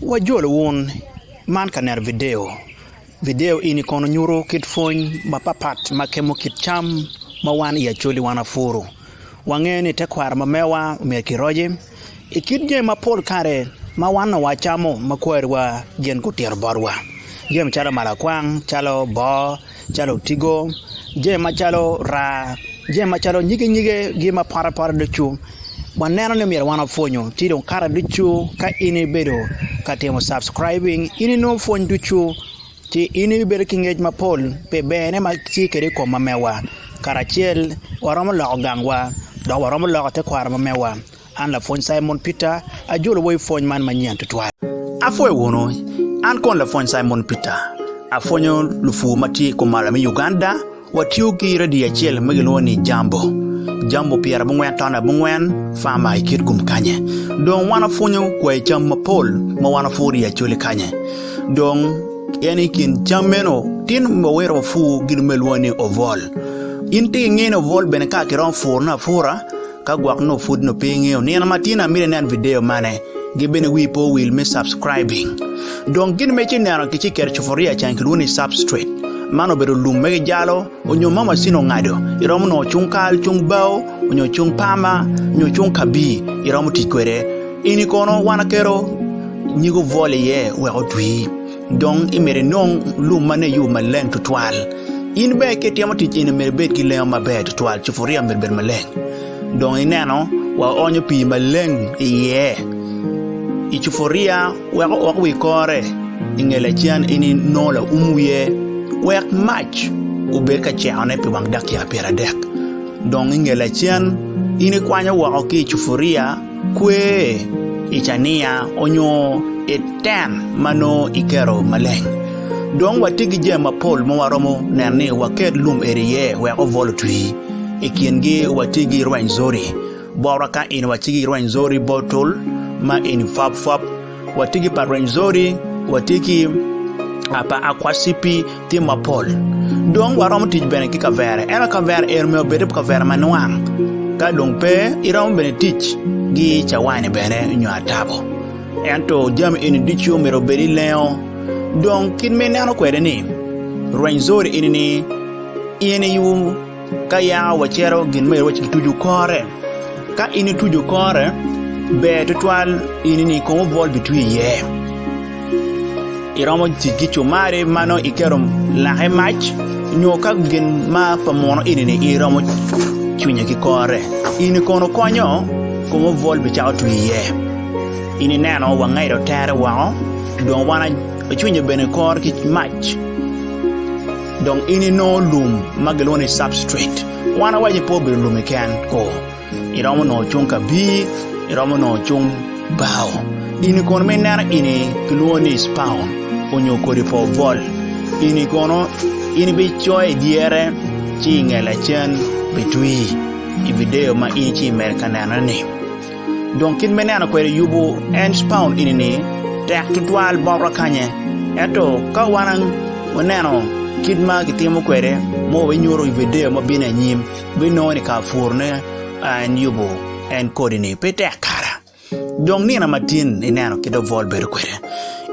Wajol won man kaner video ini kono nyuro kit fony mapapat makemo kit cham mawan ya choli wana furu wangeni te kwar mamewa mekiroje ikit je mapol kare mawan wachamo makwar wa jen kutier borwa jem chalo malakwang chalo bo chalo tigo je machalo ra je machalo nyige gi mapara de chu waneno ne mier wana fonyo Tito kara duchu ka ini bedo ka temo subscribing ini no fony duchu ti ini bedo kingej mapol pe bene ma chikere ko mamewa karachiel waromo lo gangwa do waromo lo te kwar mamewa an la fony Simon Peter ajulo boy fony man manyen tutwa afoy wono an kon la fony Simon Peter afonyo lufu mati ko malami Uganda watiu ki radio chiel magiloni jambo piera bungwen tona bungwen fama ikit kum kanye don wana fonyo kwa cham mapol ma wana furi ya chule kanye don yani kin chameno tin mawero fu gilmelwani ovol inte ngene ovol ben ka kiron furna fura ka gwak no food no pengeo ni na matina mire nan video mane gibene wipo will me subscribing don gin mechi naro kichi ker chuforia chankiluni substrate mano bedo lumme jalo onyo mama sino ngado iromo no chunkal chungbao onyo chungpama onyo chunkabi iromo tikwere ini kono wana kero nyigo vole ye we otwi don imere non lumane yu malen tutwal in be ke tiamo tijine mere bet ki le mabe tutwal chuforia mere ber malen don ineno wa onyo pi malen ye ichuforia we kore ingele chian ini nola umuye wek match ubeka chaone pe wang dak ya pera dek dong ingela chian ini kwanya wa oki chufuria kwe ichania onyo etan mano ikero maleng dong watigi je mapol mo waromo nane waket lum eriye we ovol twi ikiengi watigi rwanzori boraka in watigi rwanzori bottle ma in fab watigi par rwanzori watigi apa akwasipi ti mapol don warom tij bene ki kavere era kavere erme bede kavere manwang ka dong pe iram bene tich gi chawane bene nyu atabo ento jam in dichu mero bedi leo don kin me nano kwede ni renzori inini ine yu ka ya wachero gin me wach tuju kore ka ini tuju kore be tutwal inini ko vol between ye iromo jigicho mare mano ikerom lahe match nyoka gen ma pamono inini iromo chunya ki kore ini kono konyo komo vol bi chaw tuye ini nano wa ngairo tare wa don wana chunya bene kor ki match don ini no lum magelone substrate wana waje po be lum ken ko iromo no chunka bi iromo no chung bao ini kono menara ini kiloni spawn onyo kori po vol ini kono ini bi choy diere chi ngela chen betwi i video ma ini chi merkanana ni donc kin menana ko yubu and spawn ini ni tek tutwal bobra kanye eto ka wanan wanano kidma kitimo kwere mo we nyoro video ma bina nyim bi noni ka furne an yubu and kodini pete kara donc ni na matin inano kido vol ber kwere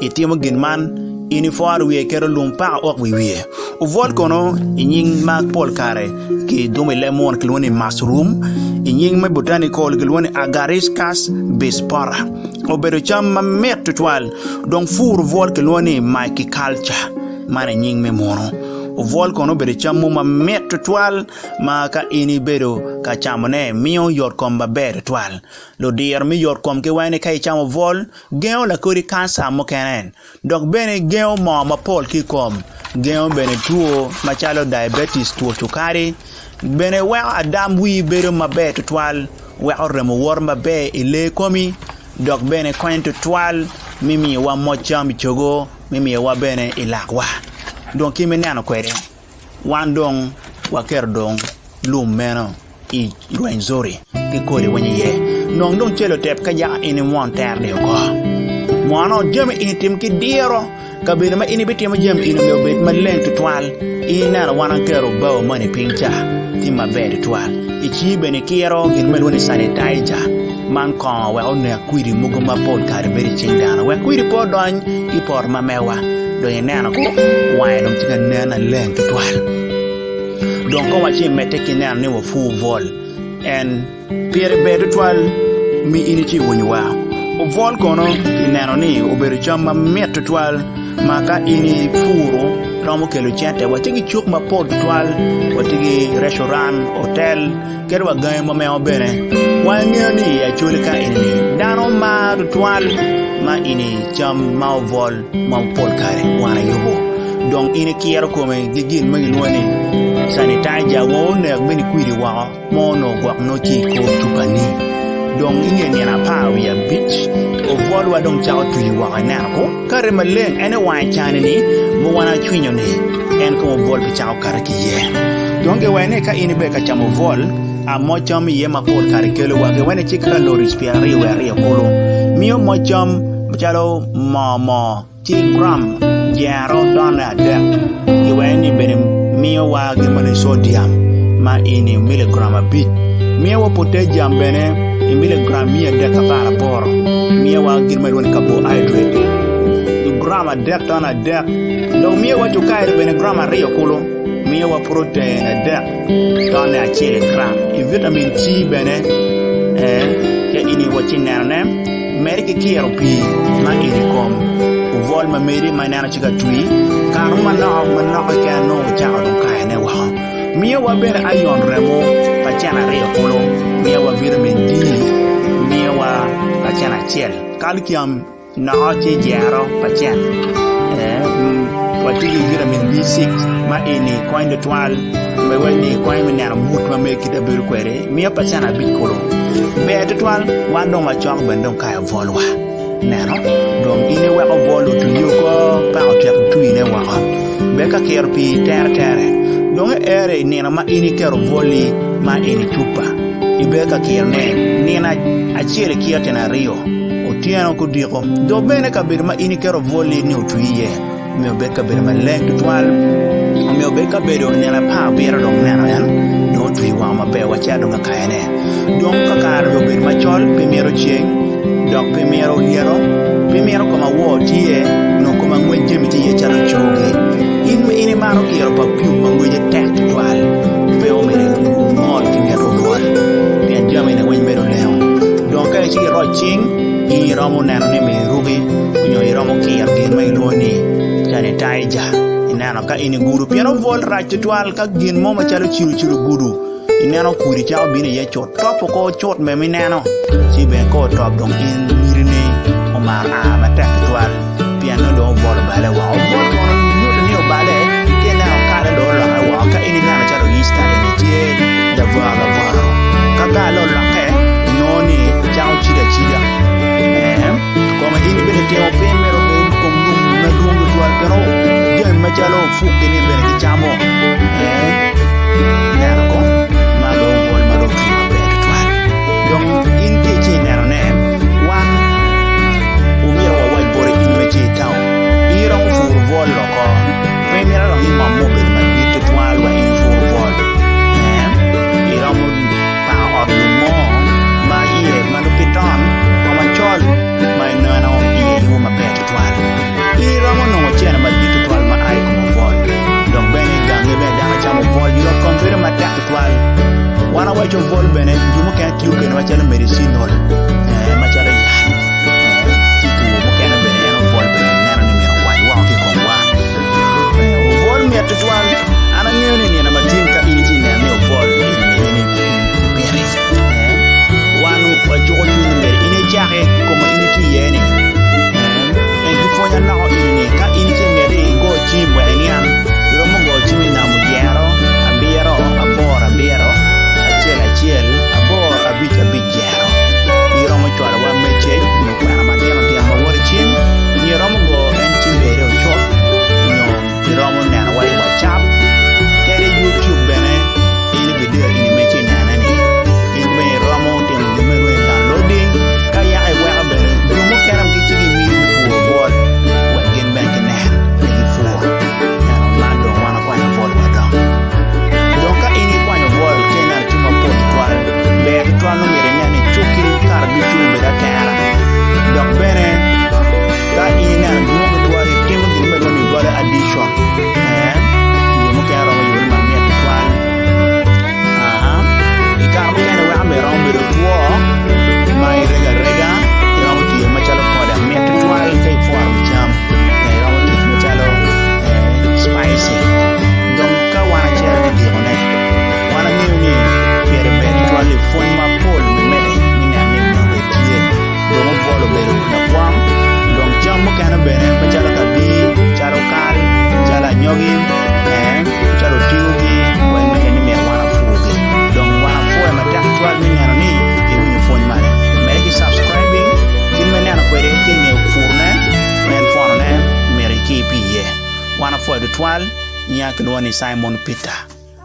itimo ginman ini foar wiye kero lumpa ok wiye o vol kono inying mapol kare ki dumi lemon kilwoni mushroom inying ma botanical kilwoni agaricus bispora o bedo cham ma met tutwal donc four vol kilwoni culture mane nying me mono o vol kono bedo cham ma met tutwal ma ka ini bedo ka chamone mio yor komba ber twal lo dir mi yor kom ke wani kai chamo vol geo la kori kansa mo kenen dok bene geo mo mapol ki kom geo bene tuo machalo diabetes tuo chukari bene wa adam wi bedo mabe twal wa remo wor mabe ile komi dok bene konto twal mimi wa mo cham chogo mimi wa bene ilakwa donc kimi nano kwere wandong wa kerdong lum meno i rwenzori ki kodi wenye ye non don chelo tep ka ya ini mon terne ko mono jame ini tim ki diero kabiri ma ini biti ma jam ini me obet ma leng tutwal ina na wana kero bao mani pingcha ti ma bed twal ichi bene kiro gin melwoni sanitizer man ko we on ne kwiri mugo mapol kare beri chingana we kwiri po don ipor ma mewa do nena ko wai dom tinga nena leng tutwal donc ko wachi mete kinana ne wo fu vol en pere bed tutwal mi ini chi wonywa o vol kono ineno ni obedo chama met tutwal maka ini furo romo kelo chete watigi chuk mapol tutwal watigi restaurant hotel kerwa gae mo meo bene wangeo ni achuli ka ini dano ma tutwal ma ini cham ma vol ma pol kare wana yubo donc ini kiero kome gigin magilwani sanitizer wone beni kwiri wa mono gwak no chi ko tupani donc ingeni na pa wi a beach o vol wa dong chao tu yi wa na ko kare maleng ene wa chane ni mo wana chwinyo ni en ko vol bi chao kare ki ye donc e wene ka ini be ka chamo vol a mo cham ye ma pol kare kelo wa ke wene chikra lo respiratory wa ri ko mio mo cham chalo mo ti gram jaro dona de e wene be mio wa ge mo sodium ma ini milligram a bit mio wa potassium bene milligram mia de kapara bor mia wa girma won carbohydrate du grama de tona de do mia wa to kaire bene grama rio kulo mia wa protein de tona chile gram e vitamin C bene ya ini wa chinana merike kiero pi ma ini kom o vol ma meri ma nana chiga tui kanu manno ka no cha do kaine wa mia wa bene ayon remo pa chana rio kulo mia wa vitamin D mia wa pa chana chiel calcium na oche jaro pa chen watigi vitamin B6 ma ini coin de toile me wani coin me na mut ma me kita ber kwere mia pa chana bikolo be de toile wando ma chong bendom kaya volwa nero donc ine wa volo tu yuko pa o tek tu ine wa be ka kerpi terre donc ere nena ma ini kero voli ma ini tupa ibe ka kirne nena achiele kiate na rio otiano ko diko do bene ka bir ma ini kero voli ni otuiye me be ka bir ma leng twal me be ka be do nena pa bero do nena yan do tui wa ma be wa cha do ka kaene donc ka kar do bir ma chol pe mero cheng dok pe mero liero pe mero ko ma wo tie no ko ma ngweje mi tie chalo choge in me ini maro kiro pa più ma ngweje tek twal pe o mere mol ki mero vol pe Jami na wen mero leo donc ka chi ro ching i romo na ne me rugi kunyo i romo ki ar gin mai loni tane taija inano ka ini guru piano vol rach twal ka gin mo ma chalo chiru guru inano kuri chao bine ye chot top ko chot me minano si ben ko top donc in mirine o ma ma tek twal piano do vol bale wa o vol ko no ni o bale ke na ka do lo wa ka ini na chalo ista ini tie da va kaka lo ke noni chao chida como ini bene te o femero be ko na dungu twal pero je ma chalo fu ke ni bene ki chamo nero ko ma do vol ma do ki ma be twal donc in ke chi nero ne wan o mi wa wa bore in me chi taw i ro fu vol lo ko femero lo ni ma mo be ma ni te twal wa in fu vol i ro mo pa or mo ma ie ma do piton ko ma chol ma no na o ie yu ma be twal i ro mo no chena ma di twal ma ai ko vol donc bene gange be da cha mo vol yo kon vere ma ta twal wana wa cho vol bene jumo ka kiu ke no cha medicinal ma cha la ya Tito mo ka na bene no vol bene na ni mi wa ke ko wa vol mi ta twal ana ngene ni na ma tin ka ini tin na ne vol ni bere wanu wa jo ni ne ini jahe ko ma ini ti yene en du fo ya na o ini ka ini ti mere go chi mo ni am ro mo go chi na mo yero abiro abora biro achiel abor abich yero iro mo chwara chon yo mo kero mo yo ma miet twal ikar mo kene wa me rom be two mai rega rom ti ma chalo koda miet twal kai for jam rom ti ma chalo spicy dom ka wana chere ti ne wana ni pere be twal fon mapol me ni na no be tie dom bolo be na kwam dom jam mo kene be ma chalo kabiri chalo kari chala nyogi chalo tiugi wa me ni me wana fugi dom wana fo ma tak twal ni na ni e wini fon mare mere ki subscribing kin me na kwede ki ne furne men forne mere ki piye wana fo de twal nyak no ni Simon Peter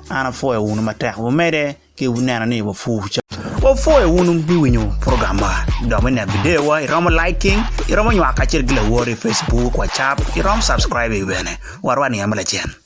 ana fo e wunu matek wo mere ki wunana ni wo fu wo fo e wunu bi winyo programa do me na video wa iromo liking iromo nyaka chir gile wori Facebook WhatsApp iromo subscribe bene warwani amala chen